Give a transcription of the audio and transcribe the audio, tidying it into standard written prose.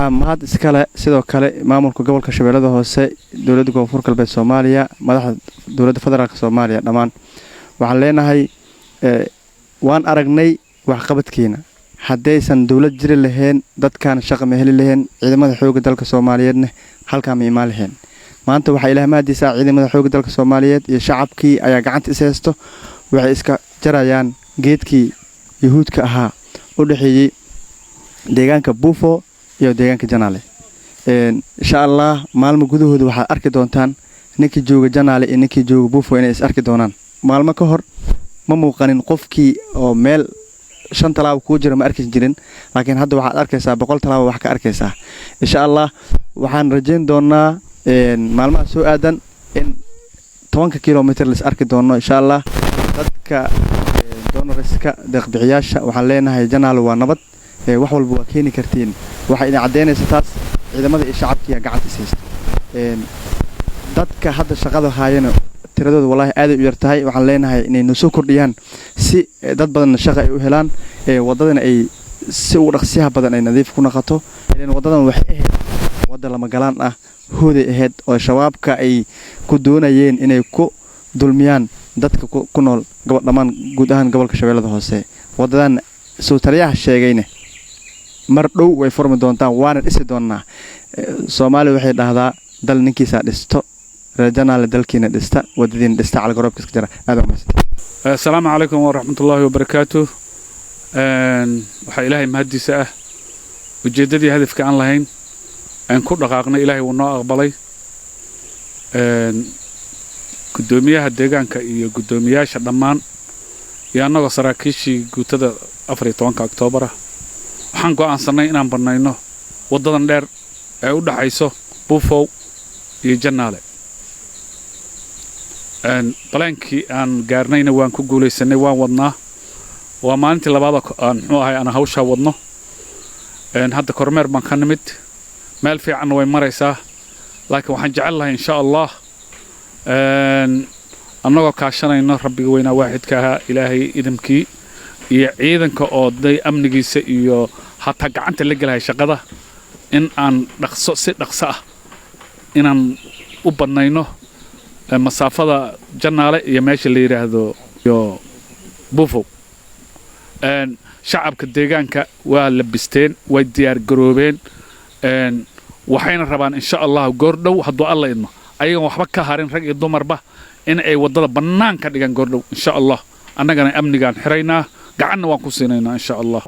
waxaa mahad iskale sidoo kale maamulka gobolka Shabeellada Hoose dawladda Koonfur Galbeed Soomaaliya madaxda dawladda federaalka Soomaaliya dhamaan waxaan leenahay waan aragnay wax qabadkeena haddaysan dawlad jiri lahayn dadkan shaqo ma heli lahayn ciidamada xoogga dalka Soomaaliyeedna halka ma imaan lahayn maanta waxa ilaahay maadiisa ciidamada xoogga dalka Soomaaliyeed iyo shacabkii ayaa gacanta is haysto waxay iska jarayaan geedkii yahuudka ahaa u dhaxeeyay deegaanka Buufo iyo deegaanka Janaale insha Allah maalmo gudahooda waxa arki doontaan ninkii jooga Janaale iyo ninkii jooga Buufo inay is arki doonaan maalmo ka hor ma muuqanin qofkii oo meel 5 talaabo ku jira ma arki jirin laakiin hadda waxaad arkaysaa 100 talaabo wax ka arkaysaa insha Allah waxaan rajayn doonaa maalmaha soo aadan in 10 kilomitir la is arki doono insha Allah dadka donoriska deeqbixiyaasha waxaan leenahay Janaale waa nabad wax walba waa keeni kartiin waxa idin cadeynaysa taas ciidamada iyo shacabkiga gacanta is haysta dadka hadda shaqada haayana tiradooda wallahi aad u yartahay waxaan leenahay inay noo soo kordhiyaan si dad badan shaqo ay u helaan wadadana ay si u dhaqsiyaha badan ay nadiif ku noqoto in wadadan wax ahayd wada lama galaan ah hooday ahayd oo shabaabka ay ku doonayeen inay ku dulmiyaan dadka ku nool dhamaan guud ahaan gobolka Shabeellada Hoose wadadan soo tariyaha sheegayna mar dhow way furmi doontaan waana dhisi doonaa Soomaaliya waxay dhahdaa dal ninkiisa dhisto Janaale dalkiina dhista wadadiina dhista cala garoobka iska jira aad u mahadsan assalaamu calaykum wa rahmatullaahi wa barakaatuh waxa ilaahay mahadiisa ah ujeedadii hadafka aan lahayn aan ku dhaqaaqnay ilaahay wuu noo aqbalay gudoomiyaha deegaanka iyo gudoomiyaasha dhammaan iyo annagoo saraakiishii guutada 14 Oktoobar waxaan go'aansanay inaan banayno wadadan dheer ee u dhaxayso Buufo iyo Janaale balaankii aan gaarnayna waan ku guuleysanay waan wadnaa waa maalintii labaad aan muxuu ahay ana hawsha wadno hadda kormeer baan ka nimid meel fiican way maraysaa laakiin waxaan jecel lahay insha Allah annagoo kaashanayno rabbiga weynaa waaxidka ahaa ilaahay idamkii iyo ciidanka oo day amnigiisa iyo hatta gacanta la galay shaqada in aan dhaqso si dhaqso ah inaan u badnayno masaafada Janaale iyo meesha la yiraahdo iyo Buufo shacabka deegaanka waa la bisteen way diyaar garoobeen waxayna rabaan insha Allah goordhow hadduu alla idmo ayaga waxba ka harin rag iyo dumarba in ay wadada banaanka dhigan goordhow insha Allah annagana amnigaan xiraynaa gacanna waan ku siinaynaa insha Allah